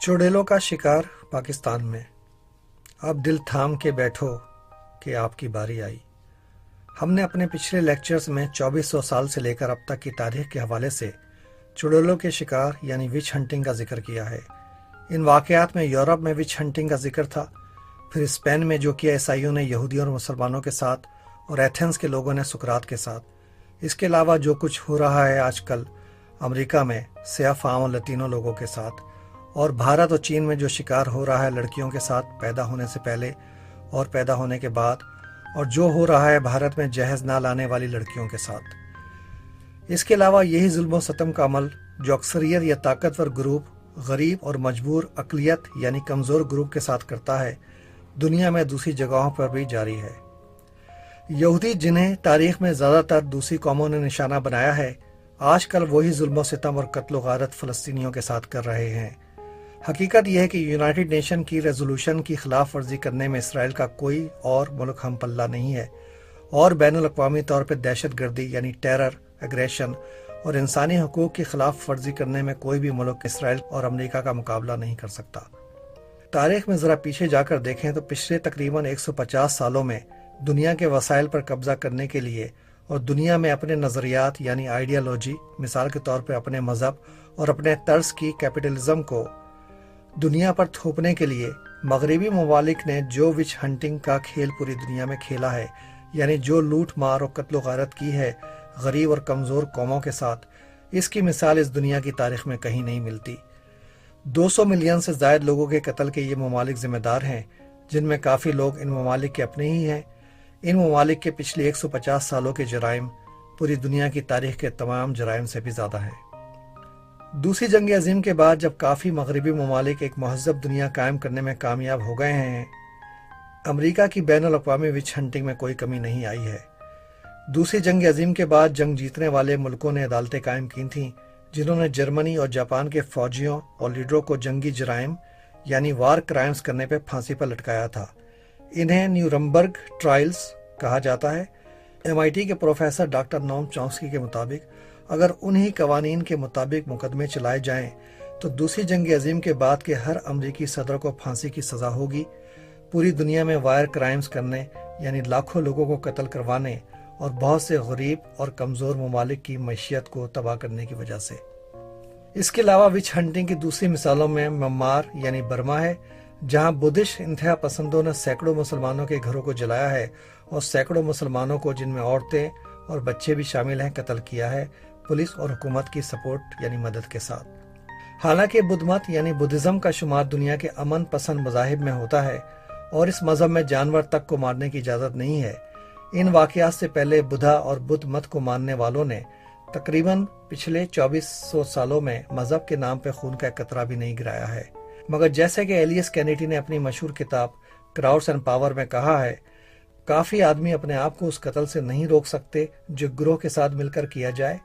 चुड़ैलों का शिकार पाकिस्तान में। अब दिल थाम के बैठो कि आपकी बारी आई। हमने अपने पिछले लेक्चर्स में 2400 साल से लेकर अब तक की तारीख के हवाले से चुड़ैलों के शिकार यानी विच हंटिंग का जिक्र किया है। इन वाक़यात में यूरोप में विच हंटिंग का जिक्र था, फिर स्पेन में जो किया ईसाइयों ने यहूदियों और मुसलमानों के साथ, और एथेंस के लोगों ने सुकरात के साथ। इसके अलावा जो कुछ हो रहा है आजकल अमेरिका में सिया फाम और लतीनों लोगों के साथ, और भारत और चीन में जो शिकार हो रहा है लड़कियों के साथ पैदा होने से पहले और पैदा होने के बाद, और जो हो रहा है भारत में जहेज ना लाने वाली लड़कियों के साथ। इसके अलावा यही जुल्म और सितम का अमल जो अक्सरियत या ताकतवर ग्रुप गरीब और मजबूर अकलियत यानी कमज़ोर ग्रुप के साथ करता है, दुनिया में दूसरी जगहों पर भी जारी है। यहूदी जिन्हें तारीख में ज़्यादातर दूसरी कौमों ने निशाना बनाया है, आजकल वही जुल्म और सितम और कत्ल व गारत फ़लस्तीनियों के साथ कर रहे हैं। हकीकत यह है कि यूनाइटेड नेशन की रेजोल्यूशन की खिलाफ वर्जी करने में इसराइल का कोई और मुल्क हम पल्ला नहीं है, और बैनुल अक़वामी तौर पर दहशत गर्दी यानी टेरर, एग्रेशन और इंसानी हकूक़ की खिलाफ वर्जी करने में कोई भी मुल्क इसराइल और अमेरिका का मुकाबला नहीं कर सकता। तारीख में ज़रा पीछे जाकर देखें तो पिछले तकरीबन 150 सालों में दुनिया के वसाइल पर कब्जा करने के लिए और दुनिया में अपने नज़रियात यानी आइडियालॉजी, मिसाल के तौर पर अपने मज़हब और अपने तर्ज की कैपिटलिज्म को दुनिया पर थोपने के लिए मगरबी ममालिक ने जो विच हंटिंग का खेल पूरी दुनिया में खेला है, यानी जो लूट मार और कत्ल गारत की है गरीब और कमज़ोर कौमों के साथ, इसकी मिसाल इस दुनिया की तारीख में कहीं नहीं मिलती। 200 मिलियन से ज़ायद लोगों के कत्ल के ये ममालिक ज़िम्मेदार हैं, जिनमें काफ़ी लोग इन ममालिक के अपने ही हैं। इन ममालिक के पिछले 150 सालों के जराइम पूरी दुनिया की तारीख के तमाम जराइम से भी ज़्यादा हैं। दूसरी जंग अज़ीम के बाद जब काफ़ी मगरबी ममालिक एक महज़ब दुनिया कायम करने में कामयाब हो गए हैं, अमेरिका की बैनुल अक़वामी विच हंटिंग में कोई कमी नहीं आई है। दूसरी जंग अज़ीम के बाद जंग जीतने वाले मुल्कों ने अदालतें कायम की थीं, जिन्होंने जर्मनी और जापान के फ़ौजियों और लीडरों को जंगी जराइम यानी वार क्राइम्स करने पर फांसी पर लटकाया था। इन्हें न्यूरम्बर्ग ट्रायल्स कहा जाता है। MIT के प्रोफेसर डॉक्टर नोम चॉम्स्की के मुताबिक अगर उन्हीं कवानीन के मुताबिक मुकदमे चलाए जाएं तो दूसरी जंग अज़ीम के बाद के हर अमरीकी सदर को फांसी की सज़ा होगी, पूरी दुनिया में वायर क्राइम्स करने यानी लाखों लोगों को कत्ल करवाने और बहुत से गरीब और कमज़ोर ममालिक की मैशियत को तबाह करने की वजह से। इसके अलावा विच हंटिंग की दूसरी मिसालों में म्यांमार यानी बर्मा है, जहां बुद्धिस्ट इंतहा पसंदों ने सैकड़ों मुसलमानों के घरों को जलाया है और सैकड़ों मुसलमानों को, जिनमें औरतें और बच्चे भी शामिल हैं, कत्ल किया है पुलिस और हुकूमत की सपोर्ट यानी मदद के साथ। हालांकि बुद्ध मत यानी बुद्धिज़्म का शुमार दुनिया के अमन पसंद मज़ाहिब में होता है और इस मज़हब में जानवर तक को मारने की इजाज़त नहीं है। इन वाक़यात से पहले बुद्धा और बुद्ध मत को मानने वालों ने तकरीबन पिछले 2400 सालों में मज़हब के नाम पर खून का एक कतरा भी नहीं गिराया है। मगर जैसे कि एलियस कैनेडी ने अपनी मशहूर किताब क्राउड्स एंड पावर में कहा है, काफ़ी आदमी अपने आप को उस कत्ल से नहीं रोक सकते जो गिरोह के साथ मिलकर किया जाए,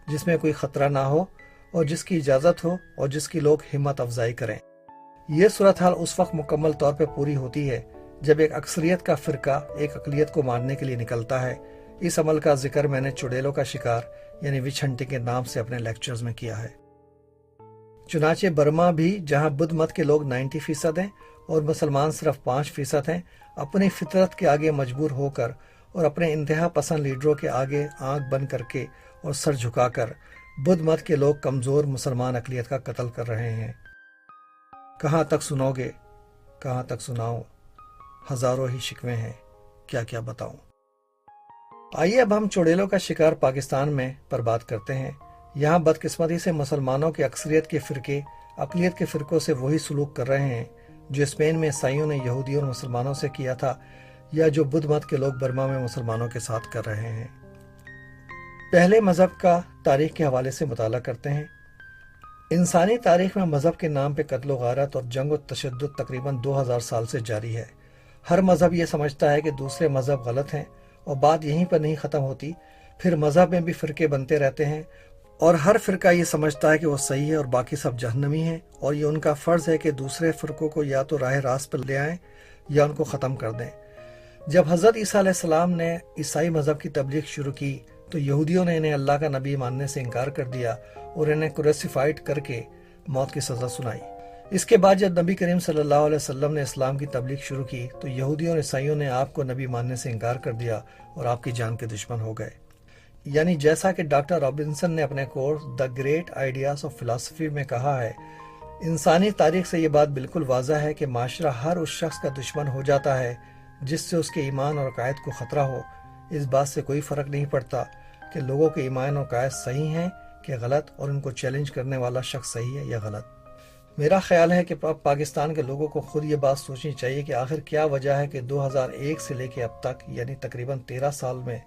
जिसमें कोई ख़तरा ना हो और जिसकी इजाज़त हो और जिसकी लोग हिम्मत अफजाई करें। यह सूरत हाल उस वक्त मुकम्मल तौर पर पूरी होती है जब एक अक्सरियत का फ़िरका एक अक़लियत को मारने के लिए निकलता है। इस अमल का जिक्र मैंने चुड़ैलों का शिकार यानी विच हंटिंग के नाम से अपने लेक्चर्स में किया है। चुनाचे बर्मा भी, जहां बुद्ध मत के लोग 90% हैं और मुसलमान सिर्फ 5% हैं, अपनी फितरत के आगे मजबूर होकर और अपने इंतहा पसंद लीडरों के आगे आंख बंद करके और सर झुकाकर बुद्ध मत के लोग कमज़ोर मुसलमान अक़लियत का कत्ल कर रहे हैं। कहाँ तक सुनोगे, कहाँ तक सुनाओ, हज़ारों ही शिकवे हैं, क्या क्या बताऊं। आइए अब हम चुड़ैलों का शिकार पाकिस्तान में पर बात करते हैं। यहाँ बदकिस्मती से मुसलमानों की अक्सरियत के फ़िरके अक़लियत के फ़िरकों से वही सलूक कर रहे हैं जो स्पेन में ईसाइयों ने यहूदियों और मुसलमानों से किया था, या जो बुद्ध मत के लोग बर्मा में मुसलमानों के साथ कर रहे हैं। पहले मज़हब का तारीख के हवाले से मुताला करते हैं। इंसानी तारीख में मज़हब के नाम पर कत्ल गारत और जंग और तशद्दुद तकरीबन 2000 साल से जारी है। हर मज़हब ये समझता है कि दूसरे मज़हब गलत हैं और बात यहीं पर नहीं ख़त्म होती, फिर मज़हब में भी फ़िरके बनते रहते हैं और हर फ़िरका ये समझता है कि वो सही है और बाकी सब जहन्नमी हैं, और ये उनका फ़र्ज़ है कि दूसरे फ़िरकों को या तो राह रास्त पर ले आएँ या उनको ख़त्म कर दें। जब हज़रत ईसा अलैहिस्सलाम ने ईसाई मज़हब की तबलीग शुरू की तो यहूदियों ने इन्हें अल्लाह का नबी मानने से इनकार कर दिया और इन्हें क्रूसिफाइड करके मौत की सज़ा सुनाई। اس کے بعد جب نبی کریم صلی اللہ علیہ وسلم نے اسلام کی تبلیغ شروع کی تو یہودیوں اور عیسائیوں نے آپ کو نبی ماننے سے انکار کر دیا اور آپ کی جان کے دشمن ہو گئے۔ یعنی جیسا کہ ڈاکٹر رابنسن نے اپنے course the great ideas of philosophy میں کہا ہے، انسانی تاریخ سے یہ بات بالکل واضح ہے کہ معاشرہ ہر اس شخص کا دشمن ہو جاتا ہے جس سے اس کے ایمان اور عقائد کو خطرہ ہو۔ اس بات سے کوئی فرق نہیں پڑتا کہ لوگوں کے ایمان اور عقائد صحیح ہیں کہ غلط، اور ان کو چیلنج کرنے والا شخص صحیح ہے یا غلط۔ میرا خیال ہے کہ پاکستان کے لوگوں کو خود یہ بات سوچنی چاہیے کہ آخر کیا وجہ ہے کہ 2001 سے لے کے اب تک، یعنی تقریباً 13 سال میں،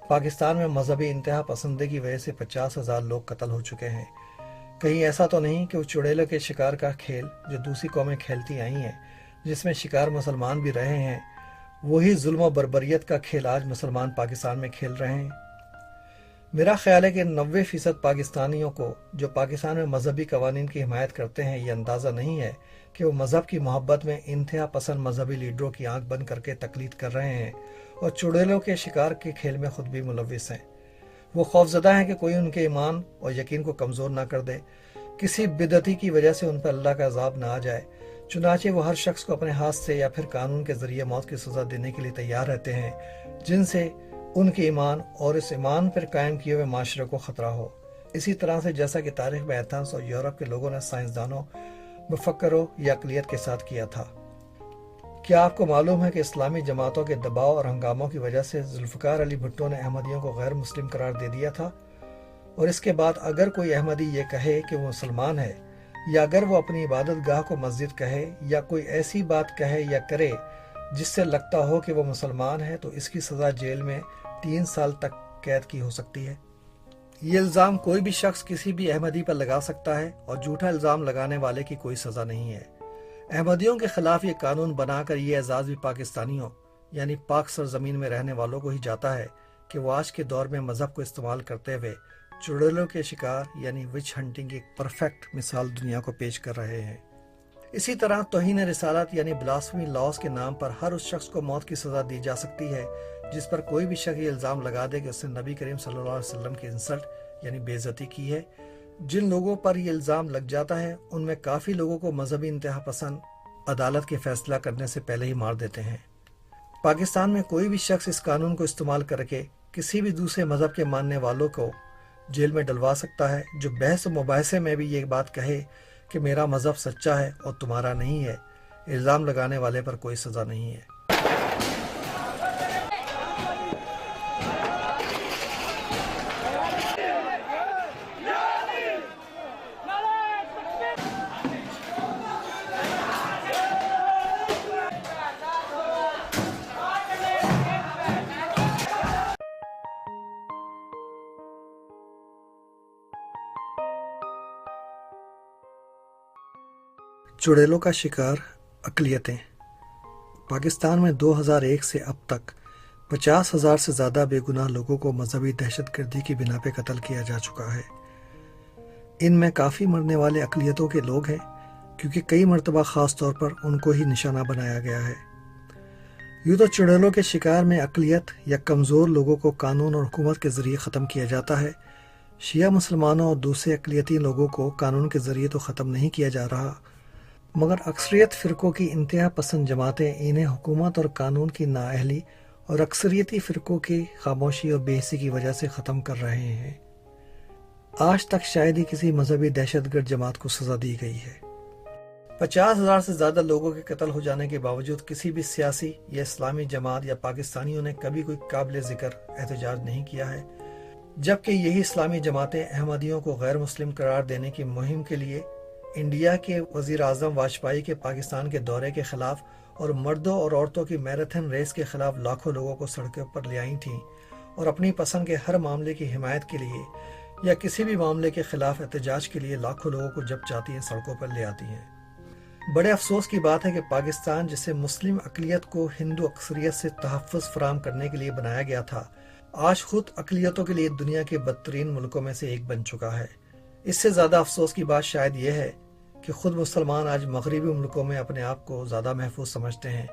پاکستان میں مذہبی انتہا پسندی کی وجہ سے 50,000 لوگ قتل ہو چکے ہیں۔ کہیں ایسا تو نہیں کہ وہ چڑیلوں کے شکار کا کھیل جو دوسری قومیں کھیلتی آئی ہیں، جس میں شکار مسلمان بھی رہے ہیں، وہی ظلم و بربریت کا کھیل آج مسلمان پاکستان میں کھیل رہے ہیں؟ میرا خیال ہے کہ 90% پاکستانیوں کو جو پاکستان میں مذہبی قوانین کی حمایت کرتے ہیں یہ اندازہ نہیں ہے کہ وہ مذہب کی محبت میں انتہا پسند مذہبی لیڈروں کی آنکھ بند کر کے تقلید کر رہے ہیں اور چڑیلوں کے شکار کے کھیل میں خود بھی ملوث ہیں۔ وہ خوفزدہ ہیں کہ کوئی ان کے ایمان اور یقین کو کمزور نہ کر دے، کسی بدعتی کی وجہ سے ان پر اللہ کا عذاب نہ آ جائے، چنانچہ وہ ہر شخص کو اپنے ہاتھ سے یا پھر قانون کے ذریعے موت کی سزا دینے کے لیے تیار رہتے ہیں جن سے ان کے ایمان اور اس ایمان پر قائم کیے ہوئے معاشرے کو خطرہ ہو۔ اسی طرح سے جیسا کہ تاریخ میں ایتھنز اور یورپ کے لوگوں نے سائنسدانوں، مفکروں یا اقلیت کے ساتھ کیا تھا۔ کیا آپ کو معلوم ہے کہ اسلامی جماعتوں کے دباؤ اور ہنگاموں کی وجہ سے ذوالفقار علی بھٹو نے احمدیوں کو غیر مسلم قرار دے دیا تھا، اور اس کے بعد اگر کوئی احمدی یہ کہے کہ وہ مسلمان ہے، یا اگر وہ اپنی عبادت گاہ کو مسجد کہے یا کوئی ایسی بات کہے یا کرے جس سے لگتا ہو کہ وہ مسلمان ہے، تو اس کی سزا جیل میں 3 سال تک قید کی ہو سکتی ہے۔ یہ الزام کوئی بھی شخص کسی بھی احمدی پر لگا سکتا ہے اور جھوٹا الزام لگانے والے کی کوئی سزا نہیں ہے۔ احمدیوں کے خلاف یہ قانون بنا کر یہ اعزاز بھی پاکستانیوں، یعنی پاک سرزمین میں رہنے والوں کو ہی جاتا ہے کہ وہ آج کے دور میں مذہب کو استعمال کرتے ہوئے چڑیلوں کے شکار یعنی وچ ہنٹنگ کی ایک پرفیکٹ مثال دنیا کو پیش کر رہے ہیں۔ اسی طرح توہین رسالت یعنی بلاسفمی لاز کے نام پر ہر اس شخص کو موت کی سزا دی جا سکتی ہے جس پر کوئی بھی شخص یہ الزام لگا دے کہ اس نے نبی کریم صلی اللہ علیہ وسلم کی انسلٹ یعنی بے عزتی کی ہے۔ جن لوگوں پر یہ الزام لگ جاتا ہے ان میں کافی لوگوں کو مذہبی انتہا پسند عدالت کے فیصلہ کرنے سے پہلے ہی مار دیتے ہیں۔ پاکستان میں کوئی بھی شخص اس قانون کو استعمال کر کے کسی بھی دوسرے مذہب کے ماننے والوں کو جیل میں ڈلوا سکتا ہے جو بحث و مباحثے میں بھی یہ بات کہے کہ میرا مذہب سچا ہے اور تمہارا نہیں ہے۔ الزام لگانے والے پر کوئی سزا نہیں ہے۔ چڑیلوں کا شکار اقلیتیں۔ پاکستان میں 2001 سے اب تک 50,000 سے زیادہ بے گناہ لوگوں کو مذہبی دہشت گردی کی بنا پہ قتل کیا جا چکا ہے۔ ان میں کافی مرنے والے اقلیتوں کے لوگ ہیں کیونکہ کئی مرتبہ خاص طور پر ان کو ہی نشانہ بنایا گیا ہے۔ یوں تو چڑیلوں کے شکار میں اقلیت یا کمزور لوگوں کو قانون اور حکومت کے ذریعے ختم کیا جاتا ہے۔ شیعہ مسلمانوں اور دوسرے اقلیتی لوگوں کو قانون کے ذریعے تو ختم نہیں کیا جا رہا، مگر اکثریت فرقوں کی انتہا پسند جماعتیں انہیں حکومت اور قانون کی نااہلی اور اکثریتی فرقوں کی خاموشی اور بے حسی کی وجہ سے ختم کر رہے ہیں۔ آج تک شاید ہی کسی مذہبی دہشت گرد جماعت کو سزا دی گئی ہے۔ 50,000 سے زیادہ لوگوں کے قتل ہو جانے کے باوجود کسی بھی سیاسی یا اسلامی جماعت یا پاکستانیوں نے کبھی کوئی قابل ذکر احتجاج نہیں کیا ہے، جبکہ یہی اسلامی جماعتیں احمدیوں کو غیر مسلم قرار دینے کی مہم کے لیے انڈیا کے وزیر اعظم واجپئی کے پاکستان کے دورے کے خلاف اور مردوں اور عورتوں کی میراتھن ریس کے خلاف لاکھوں لوگوں کو سڑکوں پر لے آئی تھیں، اور اپنی پسند کے ہر معاملے کی حمایت کے لیے یا کسی بھی معاملے کے خلاف احتجاج کے لیے لاکھوں لوگوں کو جب چاہتی ہیں سڑکوں پر لے آتی ہیں۔ بڑے افسوس کی بات ہے کہ پاکستان جسے مسلم اقلیت کو ہندو اکثریت سے تحفظ فراہم کرنے کے لیے بنایا گیا تھا، آج خود اقلیتوں کے لیے دنیا کے بدترین ملکوں میں سے ایک بن چکا ہے۔ اس سے زیادہ افسوس کی بات شاید یہ ہے کہ خود مسلمان آج مغربی ملکوں میں اپنے آپ کو زیادہ محفوظ سمجھتے ہیں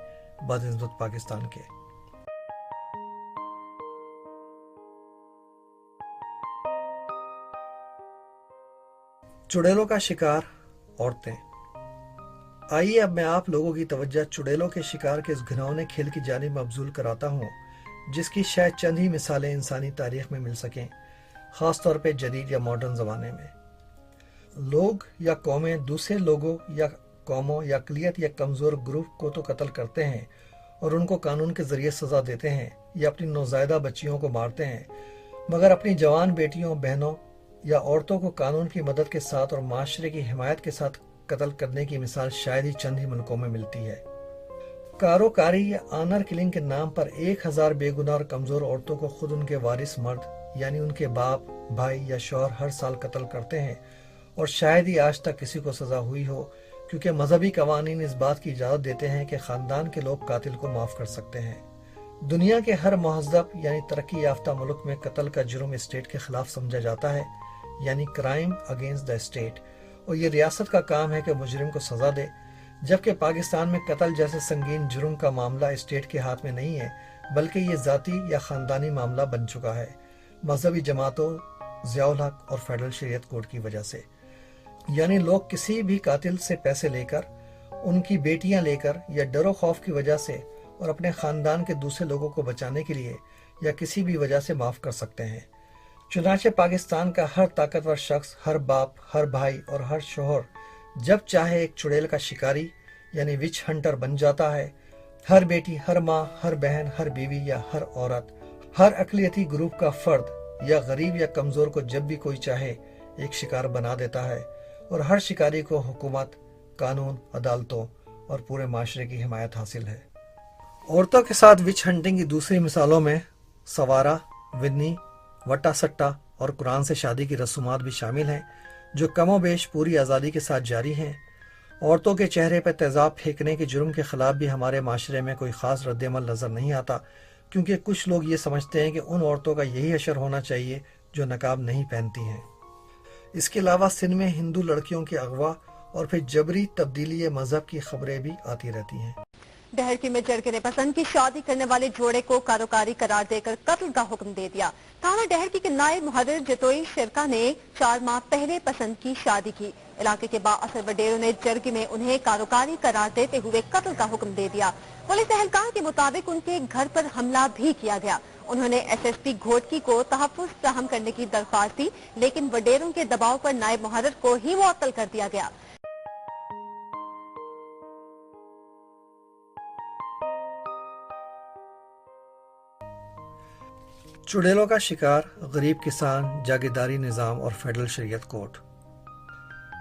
بنسبت پاکستان کے۔ چڑیلوں کا شکار عورتیں۔ आइए अब मैं आप लोगों की तवज्जो चुड़ैलों के शिकार के इस घिनौने खेल की जानिब मबजूल कराता हूँ, जिसकी शायद चंद ही मिसालें इंसानी तारीख में मिल सकें, ख़ास तौर पे जदीद या मॉडर्न ज़माने में। लोग या कौमें दूसरे लोगों या कौमों या अक़लियत या कमज़ोर ग्रुप को तो कत्ल करते हैं और उनको कानून के ज़रिए सज़ा देते हैं या अपनी नौज़ायदा बच्चियों को मारते हैं, मगर अपनी जवान बेटियों, बहनों या औरतों को कानून की मदद के साथ और माशरे की हिमायत के साथ कत्ल करने की मिसाल शायद ही चंद ही मुल्कों में मिलती है। कारोकारी या आनर किलिंग के नाम पर 1000 बेगुनाह और कमज़ोर औरतों को खुद उनके वारिस मर्द यानी उनके बाप, भाई या शौहर हर साल कत्ल करते हैं और शायद ही आज तक किसी को सज़ा हुई हो, क्योंकि मजहबी कवानीन इस बात की इजाज़त देते हैं कि ख़ानदान के लोग कातिल को माफ़ कर सकते हैं। दुनिया के हर महज़ब यानी तरक्की याफ्ता मुल्क में कत्ल का जुर्म स्टेट के खिलाफ समझा जाता है, यानी क्राइम अगेंस्ट द स्टेट, और ये रियासत का काम है कि मुजरिम को सज़ा दे, जबकि पाकिस्तान में कत्ल जैसे संगीन जुर्म का मामला स्टेट के हाथ में नहीं है, बल्कि ये ज़ाती या ख़ानदानी मामला बन चुका है, मजहबी जमातों, ज़ियाउल हक और फेडरल शरीयत कोड की वजह से। यानी लोग किसी भी कातिल से पैसे लेकर, उनकी बेटियां लेकर या डरो खौफ की वजह से और अपने ख़ानदान के दूसरे लोगों को बचाने के लिए या किसी भी वजह से माफ़ कर सकते हैं। चुनांचे पाकिस्तान का हर ताकतवर शख्स, हर बाप, हर भाई और हर शोहर जब चाहे एक चुड़ैल का शिकारी यानी विच हंटर बन जाता है। हर बेटी, हर माँ, हर बहन, हर बीवी या हर औरत, हर अक़लियती ग्रुप का फर्द या गरीब या कमज़ोर को जब भी कोई चाहे एक शिकार बना देता है, और हर शिकारी को हुकूमत, कानून, अदालतों और पूरे माशरे की हिमायत हासिल है। औरतों के साथ विच हंटिंग की दूसरी मिसालों में सवारा, विन्नी, वट्टा सट्टा और कुरान से शादी की रसूमात भी शामिल हैं, जो कमोबेश पूरी आज़ादी के साथ जारी हैं। औरतों के चेहरे पर तेज़ाब फेंकने के जुर्म के खिलाफ भी हमारे माशरे में कोई ख़ास रद्दमल नज़र नहीं आता, क्योंकि कुछ लोग ये समझते हैं कि उन औरतों का यही अशर होना चाहिए जो नकाब नहीं पहनती हैं। इसके अलावा सिंध में हिंदू लड़कियों के अगवा और फिर जबरी तब्दीली मजहब की खबरें भी आती रहती हैं। डहरकी में जरगे पसंद की शादी करने वाले जोड़े को कारोकारी करार देकर कत्ल का हुक्म दे दिया। थाना डहरकी के नायब मुहर्रिर जतोई शिरका ने 4 माह पहले पसंद की शादी की। इलाके के बाअसर वडेरों ने जरगे में उन्हें कारोकारी करार देते हुए कत्ल का हुक्म दे दिया। पुलिस एहलकार के मुताबिक उनके घर पर हमला भी किया गया। उन्होंने SSP घोटकी को तहफ़्फ़ुज़ फ्राहम करने की दरख्वास्त दी, लेकिन वडेरों के दबाव पर नायब मुहर्रिर को ही मुअत्तल कर दिया गया। चुड़ैलों का शिकार, गरीब किसान, जागीरदारी निज़ाम और फेडरल शरीयत कोड।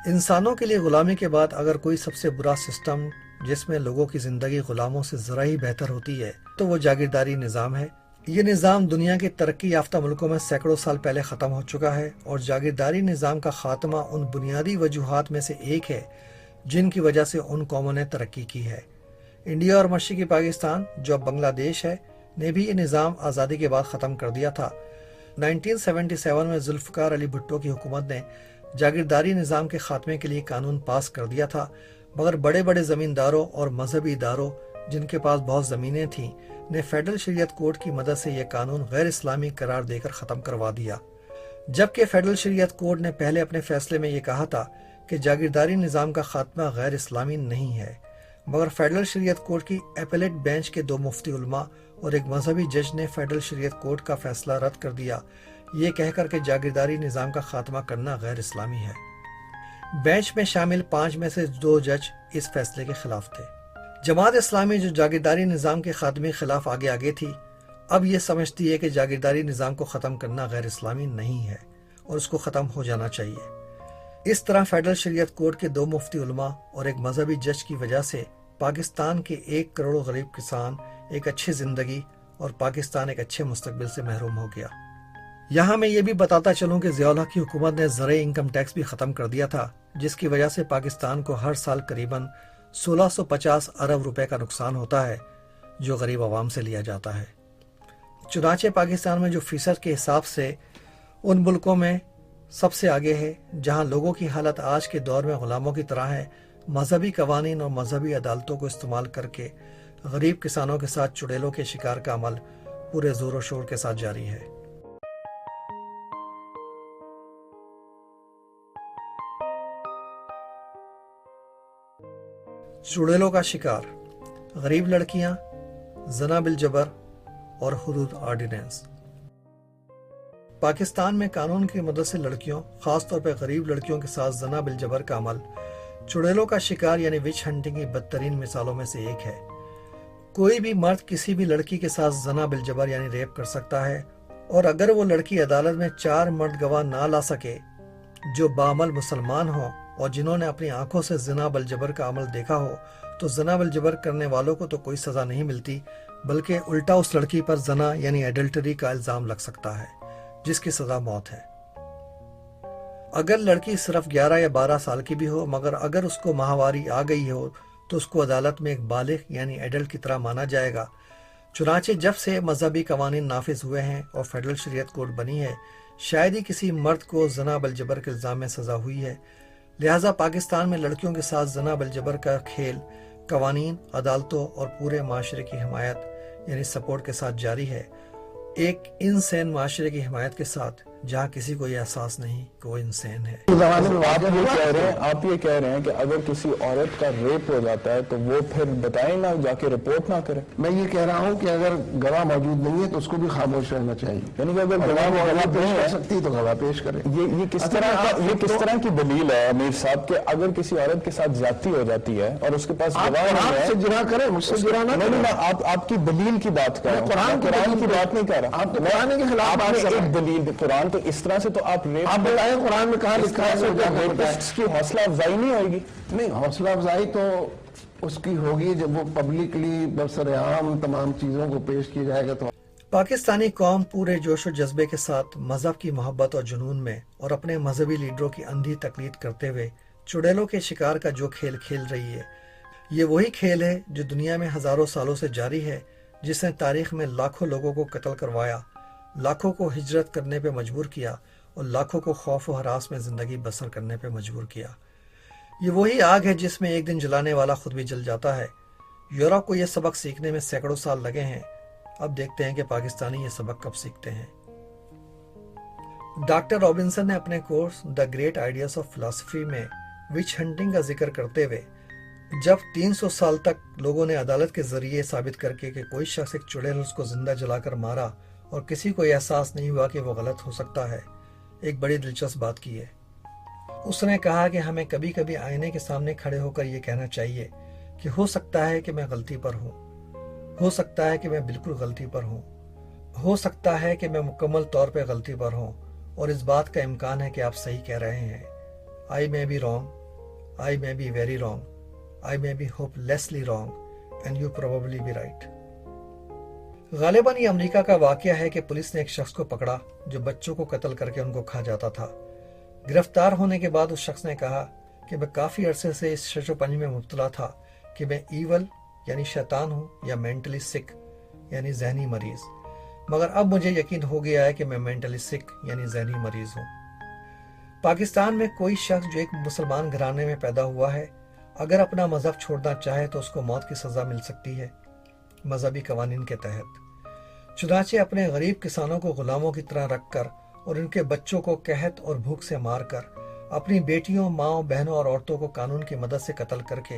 इंसानों के लिए गुलामी के बाद अगर कोई सबसे बुरा सिस्टम जिसमें लोगों की ज़िंदगी गुलामों से ज़रा ही बेहतर होती है तो वो जागीरदारी निज़ाम है। ये निज़ाम दुनिया के तरक्की याफ्ता मुल्कों में सैकड़ों साल पहले ख़त्म हो चुका है, और जागीरदारी निज़ाम का ख़ात्मा उन बुनियादी वजूहात में से एक है जिनकी वजह से उन कौमों ने तरक्की की है। इंडिया और मशरक़ी पाकिस्तान, जो अब बांग्लादेश है, ने भी ये निज़ाम आज़ादी के बाद ख़त्म कर दिया था। 1977 में जुल्फ़िकार अली भुट्टो की हुकूमत ने जागीरदारी निज़ाम के ख़ात्मे के लिए कानून पास कर दिया था, मगर बड़े बड़े ज़मींदारों और मजहबी इदारों जिनके पास बहुत ज़मीनें थीं ने फेडरल शरीयत कोड की मदद से यह कानून गैर इस्लामी करार देकर ख़त्म करवा दिया। जबकि फेडरल शरीयत कोड ने पहले अपने फैसले में यह कहा था कि जागीरदारी निज़ाम का ख़ात्मा गैर इस्लामी नहीं है, मगर फेडरल शरीयत कोड की एपेलेट बेंच के 2 मुफ्ती उलमा और एक मजहबी जज ने फेडरल शरीयत कोड का फैसला रद्द कर दिया, ये कहकर के जागीरदारी निज़ाम का खात्मा करना गैर इस्लामी है। बेंच में शामिल 5 में से 2 जज इस फैसले के खिलाफ थे। जमात इस्लामी, जो जागीरदारी निज़ाम के खात्मे के खिलाफ आगे थी, अब ये समझती है कि जागीरदारी निज़ाम को ख़त्म करना गैर इस्लामी नहीं है और उसको ख़त्म हो जाना चाहिए। इस तरह फेडरल शरीयत कोड के 2 मुफ्ती उलमा और एक मजहबी जज की वजह से पाकिस्तान के 1 करोड़ गरीब किसान एक अच्छी ज़िंदगी और पाकिस्तान एक अच्छे मुस्तकबिल से महरूम हो गया। यहाँ मैं ये भी बताता चलूँ कि ज़ियाउल हक की हुकूमत ने ज़र इनकम टैक्स भी ख़त्म कर दिया था, जिसकी वजह से पाकिस्तान को हर साल करीबन 1650 अरब रुपए का नुकसान होता है, जो गरीब आवाम से लिया जाता है। चुनांचे पाकिस्तान में जो फीसद के हिसाब से उन मुल्कों में सबसे आगे है, जहाँ लोगों की हालत आज के दौर में गुलामों की तरह है, मजहबी कवानीन और मजहबी अदालतों को इस्तेमाल करके गरीब किसानों के साथ चुड़ैलों के शिकार का अमल पूरे जोर शोर के साथ जारी है। चुड़ैलों का शिकार, गरीब लड़कियां, जना बिल जबर और हुदूद ऑर्डिनेंस। पाकिस्तान में कानून की मदद से लड़कियों, खासतौर पर गरीब लड़कियों के साथ जना बिल जबर का अमल चुड़ैलों का शिकार यानी विच हंटिंग की बदतरीन मिसालों में से एक है। कोई भी मर्द किसी भी लड़की के साथ जना बिल जबर यानी रेप कर सकता है, और अगर वो लड़की अदालत में 4 मर्द गवाह ना ला सके जो बामल मुसलमान हो और जिन्होंने अपनी आंखों से जना बिल जबर का अमल देखा हो, तो जना बिल जबर करने वालों को तो कोई सजा नहीं मिलती, बल्कि उल्टा उस लड़की पर जना यानी एडल्टरी का इल्जाम लग सकता है, जिसकी सजा मौत है। अगर लड़की सिर्फ 11 या 12 साल की भी हो, मगर अगर उसको माहवारी आ गई हो तो उसको अदालत में एक बालिग यानी एडल्ट की तरह माना जाएगा। चुनाचे जब से मजहबी कवानीन नाफिज हुए हैं और फेडरल शरीयत कोड बनी है, शायद ही किसी मर्द को जना बिल जबर के इल्जाम में सजा हुई है। लिहाजा पाकिस्तान में लड़कियों के साथ जना बिल जबर का खेल कवानीन, अदालतों और पूरे माशरे की हिमायत यानी सपोर्ट के साथ जारी है, एक इनसेन माशरे की हिमायत के साथ जहाँ किसी को ये एहसास नहीं कि वो इंसान है। आप ये कह रहे हैं कि अगर किसी औरत का रेप हो जाता है तो वो फिर बताएं ना, जाके रिपोर्ट ना करें। मैं ये कह रहा हूँ कि अगर गवाह मौजूद नहीं है तो उसको भी खामोश रहना चाहिए, यानी कि अगर गवाह पेश कर सकती है तो गवाह पेश करे। ये किस तरह की दलील है अमीर साहब के अगर किसी औरत के साथ ज्यादती हो जाती है और उसके पास गवाह नहीं है, जिना करे, मुझसे जिना ना नहीं, आपकी दलील की बात कर रहा हूँ, कुरान की बात नहीं कर रहा। आप तो कुरान के खिलाफ बात कर रहे हैं। एक दलील कुरान तो इस तरह से तो आप बताएं कुरान में कहा लिखा है की हौसला अफजाई नहीं होगी? नहीं, हौसला अफजाई तो उसकी होगी जब वो पब्लिकली बरसरेआम तमाम चीजों को पेश किया जाएगा। तो पाकिस्तानी कौम पूरे जोश और जज्बे के साथ मजहब की मोहब्बत और जुनून में और अपने मजहबी लीडरों की अंधी तकलीद करते हुए चुड़ैलों के शिकार का जो खेल खेल रही है, ये वही खेल है जो दुनिया में हजारों सालों से जारी है, जिसने तारीख में लाखों लोगों को कत्ल करवाया, लाखों को हिजरत करने पे मजबूर किया और लाखों को खौफ और हरास में जिंदगी बसर करने पे मजबूर किया। ये वही आग है जिसमें एक दिन जलाने वाला खुद भी जल जाता है। यूरोप को यह सबक सीखने में सैकड़ों साल लगे हैं। अब देखते हैं कि पाकिस्तानी ये सबक कब सीखते हैं। डॉक्टर रॉबिन्सन ने अपने course the great ideas of philosophy में विच हंटिंग का जिक्र करते हुए, जब 300 साल तक लोगों ने अदालत के जरिए साबित करके कि कोई शख्स एक चुड़ैल उसको जिंदा जलाकर मारा और किसी को एहसास नहीं हुआ कि वो गलत हो सकता है, एक बड़ी दिलचस्प बात की है। उसने कहा कि हमें कभी कभी आईने के सामने खड़े होकर यह कहना चाहिए कि हो सकता है कि मैं गलती पर हूँ, हो सकता है कि मैं बिल्कुल गलती पर हूँ, हो सकता है कि मैं मुकम्मल तौर पे गलती पर हूँ, और इस बात का इम्कान है कि आप सही कह रहे हैं। I may be wrong, I may be very wrong, I may be hopelessly wrong and you probably be right. गालिबन ये अमेरिका का वाकया है कि पुलिस ने एक शख्स को पकड़ा जो बच्चों को कत्ल करके उनको खा जाता था। गिरफ्तार होने के बाद उस शख्स ने कहा कि मैं काफी अरसे से इस शशोपंज में मुब्तला था कि मैं ईवल यानी शैतान हूं या मेंटली सिक यानी जहनी मरीज, मगर अब मुझे यकीन हो गया है कि मैं मेंटली सिक यानी जहनी मरीज हूं। पाकिस्तान में कोई शख्स जो एक मुसलमान घराने में पैदा हुआ है, अगर अपना मजहब छोड़ना चाहे तो उसको मौत की सजा मिल सकती है मजहबी कवानीन के तहत। चुनाचे अपने गरीब किसानों को गुलामों की तरह रखकर और उनके बच्चों को कहत और भूख से मारकर, अपनी बेटियों, माओ, बहनों और औरतों को कानून की मदद से कत्ल करके,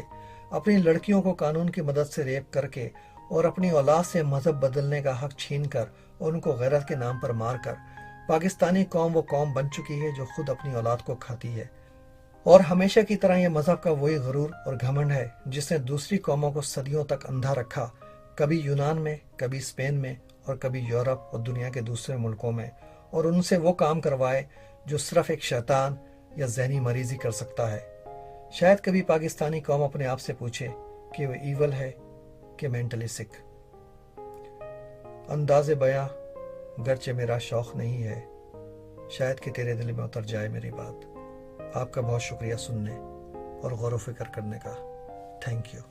अपनी लड़कियों को कानून की मदद से रेप करके और अपनी औलाद से मजहब बदलने का हक छीन कर और उनको गैरत के नाम पर मारकर, पाकिस्तानी कौम वो कौम बन चुकी है जो खुद अपनी औलाद को खाती है। और हमेशा की तरह यह मजहब का वही गुरूर और घमंड है जिसने दूसरी कौमों को सदियों तक अंधा रखा, कभी यूनान में, कभी स्पेन में और कभी यूरोप और दुनिया के दूसरे मुल्कों में, और उनसे वो काम करवाए जो सिर्फ एक शैतान या जहनी मरीज ही कर सकता है। शायद कभी पाकिस्तानी कौम अपने आप से पूछे कि वो ईवल है कि मेंटली सिक। अंदाज़े बयां गरचे मेरा शौक नहीं है, शायद कि तेरे दिल में उतर जाए मेरी बात। आपका बहुत शुक्रिया सुनने और गौर व फिक्र करने का। Thank you.